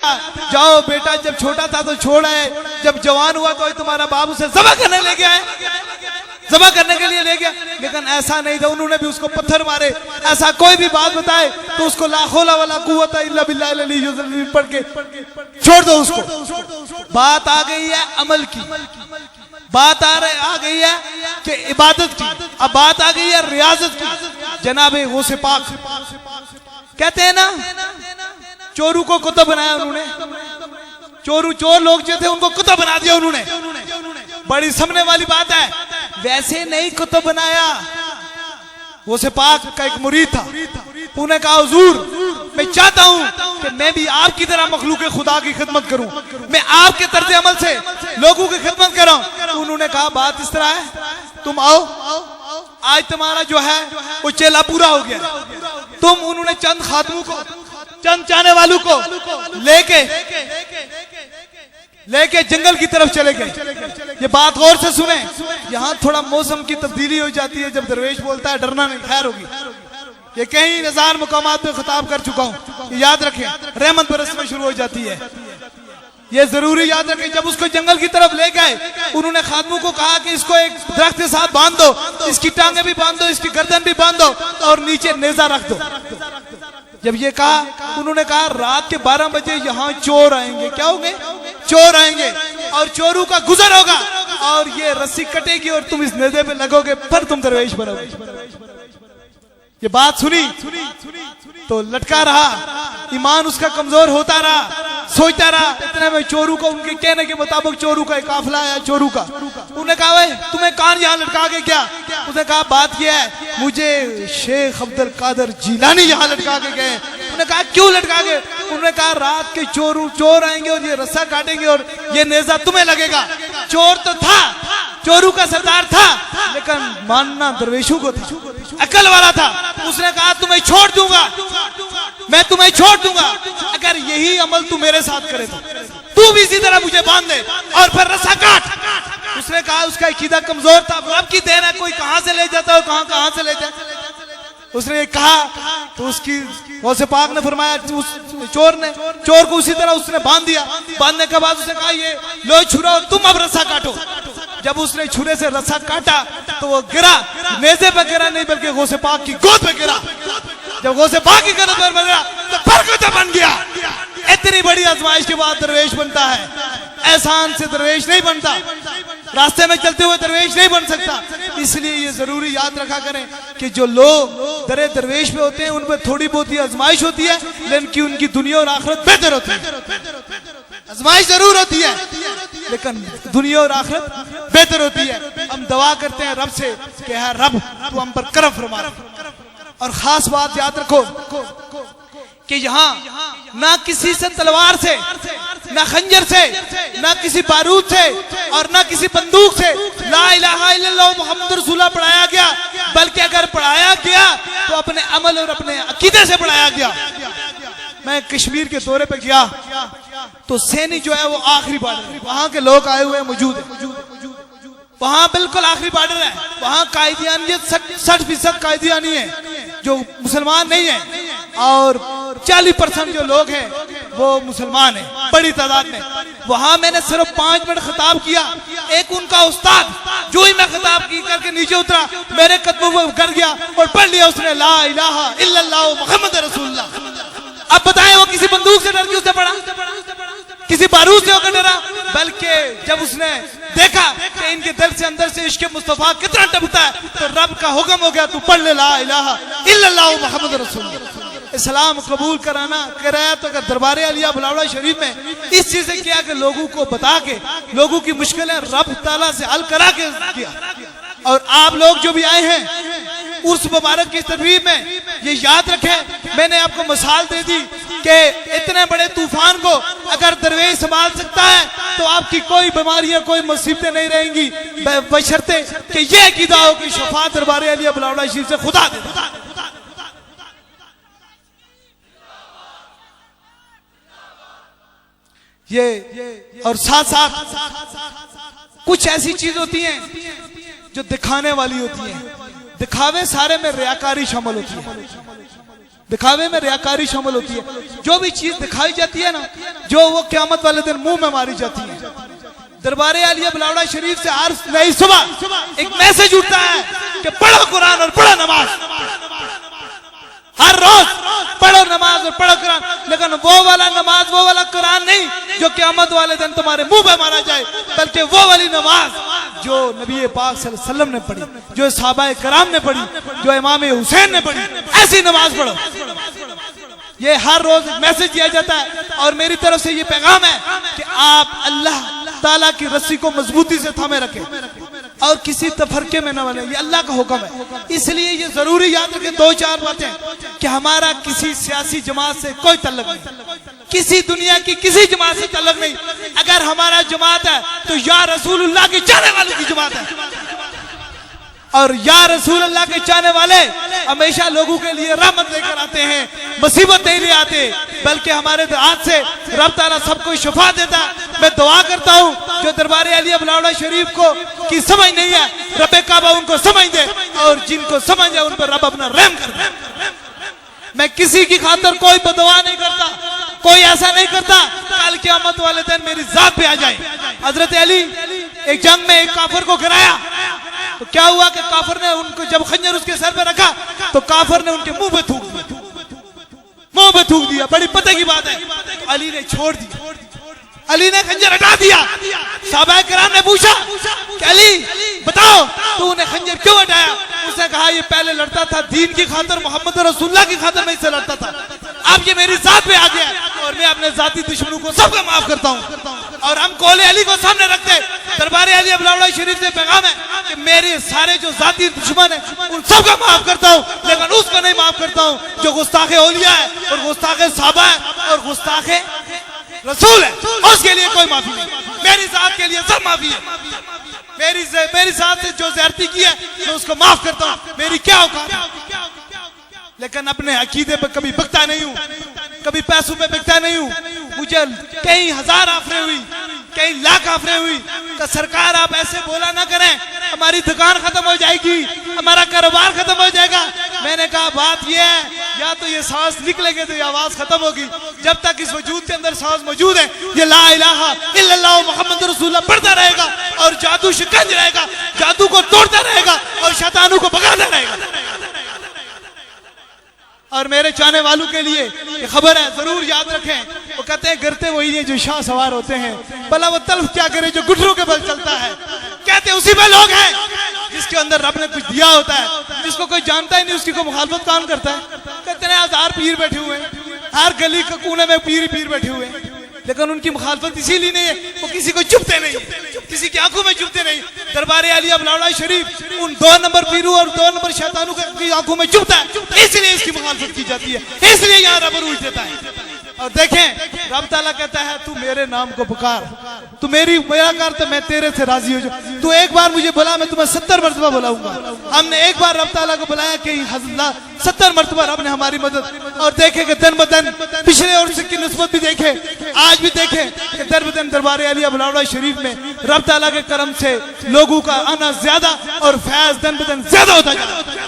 जाओ बेटा, जब छोटा था तो छोड़ा है, जब जवान हुआ तो तुम्हारा बाप उसे ज़बह करने ले गया है, ज़बह करने के लिए ले गया। लेकिन ऐसा नहीं था, उन्होंने भी उसको पत्थर मारे। ऐसा कोई भी बात बताए तो उसको ला हौला वला कुव्वता इल्ला बिल्लाह पढ़ के छोड़ दो उसको। बात आ गई है अमल की, बात आ गई है कि इबादत की, अब बात आ गई है रियाजत की। जनाबे गौसे पाक कहते हैं ना, चोरू को कुत्ता बनाया उन्होंने, चोर लोग जो थे उनको कुत्ता बना दिया उन्होंने। बड़ी समझने वाली बात है, वैसे नहीं कुत्ता बनाया। गौसे पाक का एक मुरीद था, उन्होंने कहा हुजूर मैं चाहता हूं कि मैं भी आपकी तरह मखलूक खुदा की खिदमत करूं, मैं आपके तर्ज अमल से लोगों की खिदमत कर रहा हूं। उन्होंने कहा बात इस तरह है, तुम आओ, आज तुम्हारा जो है वो चेला पूरा हो गया। तुम उन्होंने चंद खातमों को, चंद चाहने वालों को लेके जंगल की तरफ चले गए। ये बात गौर से सुने, यहाँ थोड़ा मौसम की तब्दीली हो जाती है, जब दरवेश बोलता है डरना नहीं, खैर होगी। ये कई हजार मुकामात पे खिताब कर चुका हूँ, याद रखें, रहमत बरसना शुरू हो जाती है, ये जरूरी याद रखें। जब उसको जंगल की तरफ ले गए, उन्होंने खादमों को कहा कि इसको एक दरख्त के साथ बांध दो, इसकी टांगे भी बांध दो, इसकी गर्दन भी बांध दो और नीचे नेजा रख दो। जब ये कहा, उन्होंने कहा रात के 12 बजे यहाँ चोर आएंगे। क्या होंगे? चोर आएंगे और चोरों का गुजर होगा और ये रस्सी कटेगी और तुम इस नेजे पे लगोगे, फिर तुम दरवेश बनोगे। ये बात सुनी तो लटका रहा, ईमान उसका कमजोर होता रहा, सोचता रहा। इतने में चोरू को, उनके कहने के मुताबिक चोरू का एक काफिला आया, चोरू का। उन्होंने कहा भाई तुम्हें कान यहाँ लटका के क्या? उसने कहा बात यह है, मुझे शेख अब्दुल कादिर जिलानी यहाँ लटका के गए। उन्होंने कहा क्यों लटका के? उन्होंने कहा रात के चोर आएंगे और ये रस्सा काटेंगे और ये नेजा तुम्हें लगेगा। चोर तो था, चोरू का सरदार था, लेकिन मानना दरवेशों को था, अकल वाला था। उसने कहा तुम्हें छोड़ दूंगा, मैं तुम्हें छोड़ दूंगा अगर यही अमल तू मेरे साथ करे तो। तू भी इसी तरह मुझे बांध दे और फिर रस्सा काट। उसने कहा उसका अकीदा कमजोर था, रब की देन है, कोई कहां से ले जाता है, कहां से ले जाए। उसने कहा तो उसकी गौसे पाक ने फरमाया, उस चोर को उसी तरह उसने बांध दिया। बांधने के बाद उसने कहा ये लो छुरा, तुम अब रस्सा काटो। जब उसने छुरे से रस्सा काटा तो वो गिरा, नेज़े पे गिरा नहीं बल्कि गौसे पाक की गोद पे गिरा। जब गौसे पाक की गोद पे गिरा तो बरकत बन गया। इतनी बड़ी आजमाइश के बाद दरवेश बनता है, एहसान से दरवेश नहीं बनता, रास्ते में चलते हुए दरवेश नहीं बन सकता। इसलिए ये जरूरी याद रखा करें कि जो लोग दरे दरवेश पे होते हैं उन पर थोड़ी बहुत ही आजमाइश होती है, लेकिन उनकी दुनिया और आखिरत बेहतर होती है। आजमाइश जरूर होती है लेकिन दुनिया और आखिरत बेहतर होती है। हम दुआ करते हैं रब से कि है रब तू हम पर करम फरमा। और खास बात याद रखो कि यहाँ ना किसी से तलवार से, ना खंजर से, ना किसी बारूद से और ना किसी बंदूक से ला इलाहा इल्लल्लाह मुहम्मद रसूलुल्लाह पढ़ाया गया, बल्कि अगर पढ़ाया गया तो अपने अमल और अपने अकीदे से पढ़ाया गया। मैं कश्मीर के दौरे पे गया तो सैनी जो है वो आखिरी बॉर्डर, वहां के लोग आए हुए मौजूद है, वहां बिल्कुल आखिरी बॉर्डर है। वहां कायदियानियत 60% कायदियानी है जो मुसलमान नहीं है, और 40% जो लोग हैं वो मुसलमान हैं बड़ी तादाद में। वहां मैंने सिर्फ 5 मिनट खिताब किया। एक उनका उस्ताद जो ही मैं खिताब की करके नीचे उतरा, मेरे कदमों पर गिर गया और पढ़ लिया उसने ला इलाहा इल्लल्लाह मुहम्मद रसूलुल्लाह। अब बताएं वो किसी बंदूक से डर के उसने पढ़ा, किसी बारूद से होकर डरा, बल्कि जब उसने देखा कि इनके दिल से अंदर से इश्क़ मुस्तफा कितना टपकता है तो रब का हुक्म हो गया, तू पढ़ ले ला इलाहा इल्लल्लाह मुहम्मद रसूलुल्लाह। इस्लाम कबूल कराया तो दरबार आलिया बुलावड़ा शरीफ में इस चीज से किया कि लोगों को बता के लोगों की मुश्किलें रब ताला से हल करा के किया। और आप लोग जो भी आए हैं उर्स मुबारक की तकरीब में ये याद रखें, मैंने आपको मिसाल दे दी कि इतने बड़े तूफान को अगर दरवेश संभाल सकता है तो आपकी कोई बीमारियां, कोई मुसीबतें नहीं रहेंगी, बशर्ते कि यह अकीदा हो कि शफाअत दरबार आलिया बुलावड़ा शरीफ से खुदा दे। ये और साथ साथ कुछ ऐसी चीज होती हैं जो दिखाने वाली होती हैं, दिखावे सारे में रियाकारी शामिल होती है। दिखावे में रियाकारी शामिल होती है। जो भी चीज दिखाई जाती है ना, जो वो क़यामत वाले दिन मुंह में मारी जाती है। दरबारे आलिया बिलावड़ा शरीफ से हर नई सुबह एक मैसेज उठता है कि पढ़ो कुरान और पढ़ो नमाज, हर रोज पढ़ो नमाज और पढ़ो कुरान। लेकिन वो वाला नमाज, वो वाला कुरान नहीं जो क़यामत वाले दिन तुम्हारे मुंह पे मारा जाए, बल्कि वो वाली नमाज जो नबी पाक सल्लल्लाहु अलैहि वसल्लम ने पढ़ी, जो सहाबाए कराम ने पढ़ी, जो इमाम हुसैन ने पढ़ी, ऐसी नमाज पढ़ो। ये हर रोज मैसेज दिया जाता है और मेरी तरफ से ये पैगाम है कि आप अल्लाह ताला की रस्सी को मजबूती से थामे रखें और किसी तफरके में न बने। ये अल्लाह का हुक्म है। इसलिए ये जरूरी याद रखें दो चार बातें कि हमारा किसी सियासी जमात से कोई तल्लुक नहीं, किसी दुनिया की किसी जमात से तल्लुक नहीं। अगर हमारा जमात है तो या रसूलुल्लाह के चाहने वालों की जमात है, और या रसूल अल्लाह के चाहने वाले हमेशा लोगों के लिए रहमत लेकर आते हैं, मुसीबत नहीं ले आते, बल्कि हमारे हाथ से रब ताला सबको शिफा देता है। मैं दुआ करता हूँ जो दरबार आलिया बिलावड़ा शरीफ को की समझ नहीं है, रब काबा उनको समझ दे, और जिनको समझ है उन पर रब अपना रहम कर दे। मैं किसी की खातर कोई बदुआ नहीं करता, कोई ऐसा नहीं करता कल क़यामत वाले दिन मेरी जात पे आ जाए। हजरत अली एक जंग में एक काफिर को गिराया, तो क्या हुआ कि काफिर ने उनको जब खंजर उसके सर पे रखा तो काफिर ने उनके मुंह पे थूक दिया, मुंह पे थूक दिया। बड़ी पते की बात है। तो अली ने छोड़ दिया, अली ने खंजर हटा दिया। सहाबाए किराम ने पूछा कि अली बताओ तूने खंजर क्यों हटाया? उसने कहा ये पहले लड़ता था दीन की खातर, मोहम्मद रसूलुल्लाह की खातर मैं इससे लड़ता था, अब ये मेरी जात पे आ गया और मैं अपने जाती दुश्मनों को सबका माफ करता हूँ। और हम कौले अली को सामने रखते दरबार आलिया बिलावड़ा शरीफ से पैगाम है कि मेरे सारे जो जाती दुश्मन है उन सबका माफ करता हूँ, लेकिन उसको नहीं माफ करता हूँ जो गुस्ताखे औलिया है और गुस्ताखे सहाबा है और गुस्ताखे रसूल है, उसके लिए कोई माफी नहीं। मेरी जात के लिए सब माफी है। मेरी जात से जो ज़्यादती की है मैं उसको माफ करता हूँ, मेरी क्या औकात है। लेकिन अपने अकीदे पर कभी बिकता नहीं हूँ, कभी पैसों पे बिकता नहीं हूँ। मुझे कई हजार आफरें हुई, कई लाख आफरें हुई तो सरकार आप ऐसे बोला ना करें, हमारी दुकान खत्म हो जाएगी, हमारा कारोबार खत्म हो जाएगा। मैंने कहा बात यह है या तो ये सांस निकलेगी तो ये आवाज खत्म होगी। जब तक इस वजूद के अंदर सांस मौजूद है ये ला इलाहा इल्लल्लाह मुहम्मद रसूलुल्लाह पढ़ता रहेगा और जादू शिकंज रहेगा, जादू को तोड़ता रहेगा और शैतानों को भगाता रहेगा। और मेरे चाहने वालों के लिए ये खबर है, जरूर याद रखें। वो कहते हैं गिरते वही है जो शाह सवार होते हैं, भला वो तल्फ क्या करे जो घुटनों के बल चलता है। कहते उसी में लोग हैं जिसके अंदर रब ने कुछ दिया होता है, जिसको कोई जानता ही नहीं उसकी कोई मुखालफत कौन करता है। कहते हैं हजार पीर बैठे हुए हैं, हर गली के कोने में पीर पीर बैठे हुए हैं, लेकिन उनकी मुखालफत इसीलिए नहीं है वो किसी को चुपते नहीं, किसी की आंखों में चुपते नहीं। दरबार आलिया बिलावड़ा शरीफ उन 2 नंबर पीरू और 2 नंबर शैतानों की आंखों में चुपता है, इसलिए इसकी मुखालफत की जाती है, इसलिए यहाँ रब रूज देता है। और देखें रब ताला कहता है तू मेरे नाम को पुकार, तू मेरा कर तो मैं तेरे से राजी हो जाऊं। तू एक बार मुझे बुला मैं तुम्हें 70 मरतबा बुलाऊंगा। हमने एक बार रब ताला को बुलाया कि 70 मरतबा रब ने हमारी मदद। और देखे कि दिन ब दिन पिछले और की निस्बत भी देखे, आज भी देखे कि दिन ब दिन दरबार आलिया बिलावड़ा शरीफ में रब ताला के करम से लोगों का आना ज्यादा और फैज दिन ब दिन ज्यादा होता जा रहा है।